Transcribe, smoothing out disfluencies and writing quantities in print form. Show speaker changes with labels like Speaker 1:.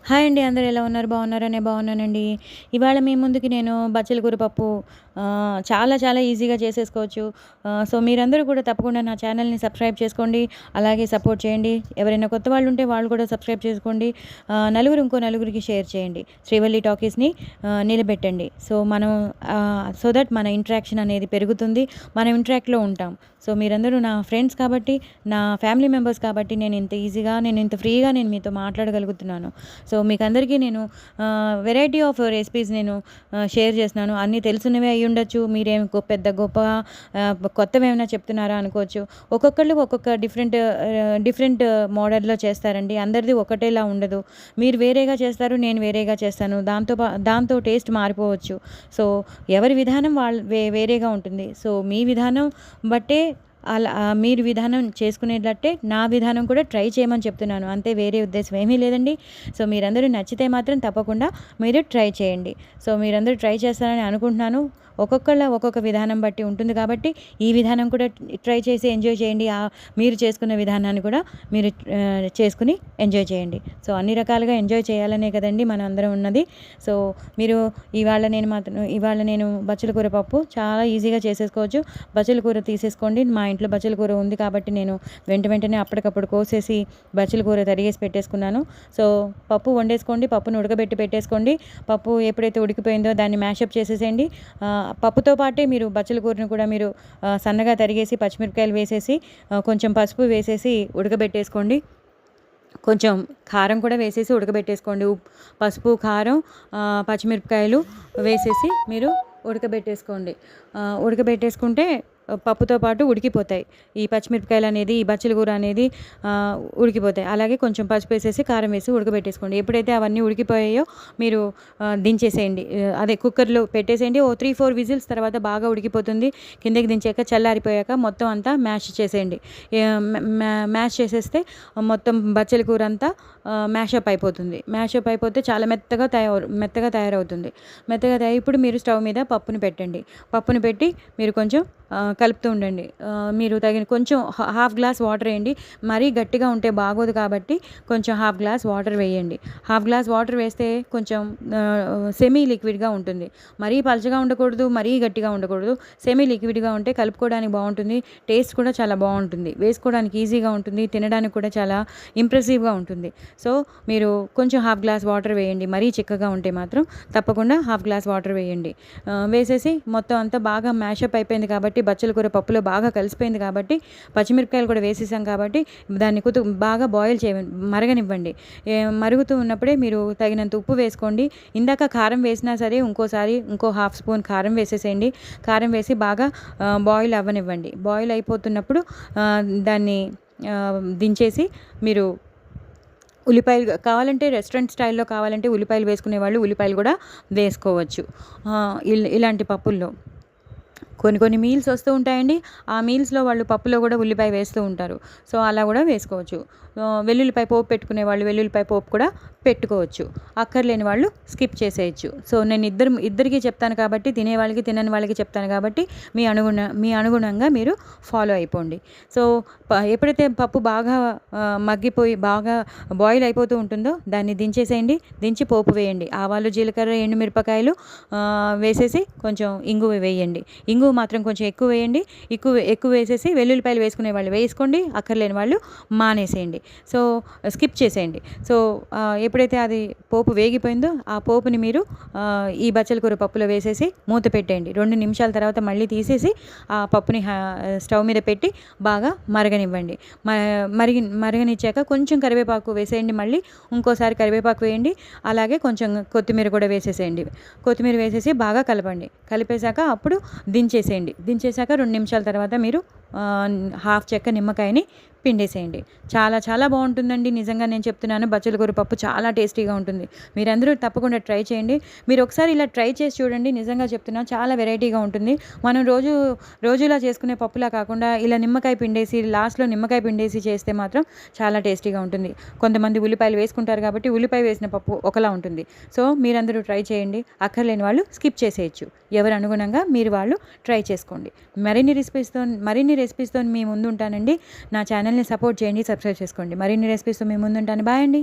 Speaker 1: Hi అండి. అందరూ ఎలా ఉన్నారు? బాగున్నారా? నేను బాగున్నానండి. ఇవాళ మీ ముందుకి నేను బచ్చల కూర పప్పు చాలా చాలా ఈజీగా చేసేసుకోవచ్చు. సో, మీరందరూ కూడా తప్పకుండా నా ఛానల్‌ని సబ్స్క్రైబ్ చేసుకోండి. అలాగే సపోర్ట్ చేయండి. ఎవరైనా కొత్త వాళ్ళుంటే వాళ్ళు కూడా సబ్స్క్రైబ్ చేసుకోండి. ఇంకో నలుగురికి షేర్ చేయండి. శ్రీవల్లి టాకీస్‌ని నిలబెట్టండి. సో, మనం సో దట్ మన ఇంటరాక్షన్ అనేది పెరుగుతుంది. మనం ఇంటరాక్ట్‌లో ఉంటాం. సో, మీరందరూ నా ఫ్రెండ్స్ కాబట్టి, నా ఫ్యామిలీ మెంబర్స్ కాబట్టి నేను ఇంత ఫ్రీగా నేను మీతో మాట్లాడగలుగుతున్నాను. సో, మీకందరికీ నేను వెరైటీ ఆఫ్ రెసిపీస్ నేను షేర్ చేస్తున్నాను. అన్నీ తెలిసినవే అయ్యుండొచ్చు. మీరేం పెద్ద గొప్పగా కొత్తవేమైనా చెప్తున్నారా అనుకోవచ్చు. ఒక్కొక్కళ్ళు ఒక్కొక్క డిఫరెంట్ మోడల్‌లో చేస్తారండి. అందరిది ఒకటేలా ఉండదు. మీరు వేరేగా చేస్తారు. నేను వేరేగా చేస్తాను. దాంతో టేస్ట్ మారిపోవచ్చు. సో, ఎవరి విధానం వేరేగా ఉంటుంది. సో, మీ విధానం బట్టే మీరు విధానం చేసుకునేటట్టే నా విధానం కూడా ట్రై చేయమని చెప్తున్నాను. అంతే, వేరే ఉద్దేశ్యం ఏమీ లేదండి. సో, మీరందరూ నచ్చితే మాత్రం తప్పకుండా మీరు ట్రై చేయండి. సో, మీరందరూ ట్రై చేస్తారని అనుకుంటున్నాను. ఒక్కొక్క విధానం బట్టి ఉంటుంది కాబట్టి ఈ విధానం కూడా ట్రై చేసి ఎంజాయ్ చేయండి. మీరు చేసుకున్న విధానాన్ని కూడా మీరు చేసుకుని ఎంజాయ్ చేయండి. సో, అన్ని రకాలుగా ఎంజాయ్ చేయాలనే కదండి మనం అందరం ఉన్నది. సో, మీరు ఇవాళ నేను బచ్చల కూర పప్పు చాలా ఈజీగా చేసేసుకోవచ్చు. బచ్చల కూర తీసేసుకోండి. మా ఇంట్లో బచ్చల కూర ఉంది కాబట్టి నేను వెంటనే అప్పటికప్పుడు కోసేసి బచ్చల కూర తరిగేసి పెట్టేసుకున్నాను. సో, పప్పు వండేసుకోండి. పప్పును ఉడకబెట్టి పెట్టేసుకోండి. పప్పు ఎప్పుడైతే ఉడికిపోయిందో దాన్ని మ్యాషప్ చేసేసేయండి. పప్పుతో పాటే మీరు బచ్చల కూరను కూడా మీరు సన్నగా తరిగేసి పచ్చిమిరపకాయలు వేసేసి కొంచెం పసుపు వేసేసి ఉడకబెట్టేసుకోండి. కొంచెం కారం కూడా వేసేసి ఉడకబెట్టేసుకోండి. పసుపు, కారం, పచ్చిమిరపకాయలు వేసేసి మీరు ఉడకబెట్టేసుకుంటే పప్పుతో పాటు ఉడికిపోతాయి. ఈ పచ్చిమిరపకాయలు అనేది, ఈ బచ్చల కూర అనేది ఉడికిపోతాయి. అలాగే కొంచెం పసుపు వేసేసి కారం వేసి ఉడకబెట్టేసుకోండి. ఎప్పుడైతే అవన్నీ ఉడికిపోయాయో మీరు దించేసేయండి. అదే కుక్కర్లో పెట్టేసేయండి. 3-4 విజిల్స్ తర్వాత బాగా ఉడికిపోతుంది. కిందకి దించాక చల్లారిపోయాక మొత్తం అంతా మ్యాష్ చేసేయండి. మ్యాష్ చేసేస్తే మొత్తం బచ్చల కూర అంతా మ్యాషప్ అయిపోతుంది. మ్యాషప్ అయిపోతే చాలా మెత్తగా తయారవుతుంది. ఇప్పుడు మీరు స్టవ్ మీద పప్పును పెట్టండి. పప్పును పెట్టి మీరు కొంచెం కలుపుతూ ఉండండి. మీరు కొంచెం హాఫ్ గ్లాస్ వాటర్ వేయండి. మరీ గట్టిగా ఉంటే బాగోదు కాబట్టి కొంచెం హాఫ్ గ్లాస్ వాటర్ వేయండి. హాఫ్ గ్లాస్ వాటర్ వేస్తే కొంచెం సెమీ లిక్విడ్గా ఉంటుంది. మరీ పలచగా ఉండకూడదు, మరీ గట్టిగా ఉండకూడదు. సెమీ లిక్విడ్గా ఉంటే కలుపుకోవడానికి బాగుంటుంది. టేస్ట్ కూడా చాలా బాగుంటుంది. వేసుకోవడానికి ఈజీగా ఉంటుంది. తినడానికి కూడా చాలా ఇంప్రెసివ్గా ఉంటుంది. సో, మీరు కొంచెం హాఫ్ గ్లాస్ వాటర్ వేయండి. మరీ చిక్కగా ఉంటే మాత్రం తప్పకుండా హాఫ్ గ్లాస్ వాటర్ వేయండి. వేసేసి మొత్తం అంతా బాగా మ్యాషప్ అయిపోయింది కాబట్టి, బచ్చల కూర పప్పులో బాగా కలిసిపోయింది కాబట్టి, పచ్చిమిరపకాయలు కూడా వేసేసాం కాబట్టి దాన్ని బాగా మరగనివ్వండి. మరుగుతూ ఉన్నప్పుడే మీరు తగినంత ఉప్పు వేసుకోండి. ఇందాక కారం వేసినా సరే ఇంకో హాఫ్ స్పూన్ కారం వేసేసేయండి. కారం వేసి బాగా బాయిల్ అవ్వనివ్వండి. బాయిల్ అయిపోతున్నప్పుడు దాన్ని దించేసి మీరు ఉల్లిపాయలు కావాలంటే, రెస్టారెంట్ స్టైల్లో కావాలంటే ఉల్లిపాయలు వేసుకునే వాళ్ళు ఉల్లిపాయలు కూడా వేసుకోవచ్చు ఇలాంటి పప్పుల్లో. కొన్ని మీల్స్ వస్తూ ఉంటాయండి. ఆ మీల్స్లో వాళ్ళు పప్పులో కూడా ఉల్లిపాయ వేస్తూ ఉంటారు. సో, అలా కూడా వేసుకోవచ్చు. వెల్లుల్లిపాయ పోపు పెట్టుకునే వాళ్ళు వెల్లుల్లిపాయ పోపు కూడా పెట్టుకోవచ్చు. అక్కర్లేని వాళ్ళు స్కిప్ చేసేయచ్చు. సో, నేను ఇద్దరికి చెప్తాను కాబట్టి, తినేవాళ్ళకి తినని వాళ్ళకి చెప్తాను కాబట్టి మీ అనుగుణంగా మీరు ఫాలో అయిపోండి. సో, ఎప్పుడైతే పప్పు బాగా మగ్గిపోయి బాగా బాయిల్ అయిపోతూ ఉంటుందో దాన్ని దించేసేయండి. దించి పోపు వేయండి. ఆవాలు, జీలకర్ర, ఎండుమిరపకాయలు వేసేసి కొంచెం ఇంగువ వేయండి. ఇంగువ మాత్రం కొంచెం ఎక్కువ వేయండి. ఎక్కువ వేసేసి వెల్లుల్లిపాయలు వేసుకునే వాళ్ళు వేసుకోండి. అక్కర్లేని వాళ్ళు మానేసేయండి. సో, స్కిప్ చేసేయండి. సో, ఎప్పుడైతే అది పోపు వేగిపోయిందో ఆ పోపుని మీరు ఈ బచ్చల కూర పప్పులో వేసేసి మూత పెట్టేయండి. 2 నిమిషాల తర్వాత మళ్ళీ తీసేసి ఆ పప్పుని స్టవ్ మీద పెట్టి బాగా మరగనివ్వండి. మరగనిచ్చాక కొంచెం కరివేపాకు వేసేయండి. మళ్ళీ ఇంకోసారి కరివేపాకు వేయండి. అలాగే కొంచెం కొత్తిమీర కూడా వేసేసేయండి. కొత్తిమీర వేసేసి బాగా కలపండి. కలిపేశాక అప్పుడు దించేశాక 2 నిమిషాల తర్వాత మీరు హాఫ్ చెక్క నిమ్మకాయని పిండేసేయండి. చాలా చాలా బాగుంటుందండి. నిజంగా నేను చెప్తున్నాను, బచ్చల కూర పప్పు చాలా టేస్టీగా ఉంటుంది. మీరందరూ తప్పకుండా ట్రై చేయండి. మీరు ఒకసారి ఇలా ట్రై చేసి చూడండి. నిజంగా చెప్తున్నాను, చాలా వెరైటీగా ఉంటుంది. మనం రోజులా చేసుకునే పప్పులా కాకుండా ఇలా లాస్ట్లో నిమ్మకాయ పిండేసి చేస్తే మాత్రం చాలా టేస్టీగా ఉంటుంది. కొంతమంది ఉల్లిపాయలు వేసుకుంటారు కాబట్టి ఉల్లిపాయ వేసిన పప్పు ఒకలా ఉంటుంది. సో, మీరందరూ ట్రై చేయండి. అక్కర్లేని వాళ్ళు స్కిప్ చేసేయచ్చు. ఎవరు అనుగుణంగా వాళ్ళు ట్రై చేసుకోండి. మరిన్ని రెసిపీస్తో మీ ముందు ఉంటానండి. నా ఛానల్ని సపోర్ట్ చేయండి, సబ్స్క్రైబ్ చేసుకోండి. మరిన్ని రెసిపీస్తో మీ ముందు ఉంటాను. బాయ్ అండి.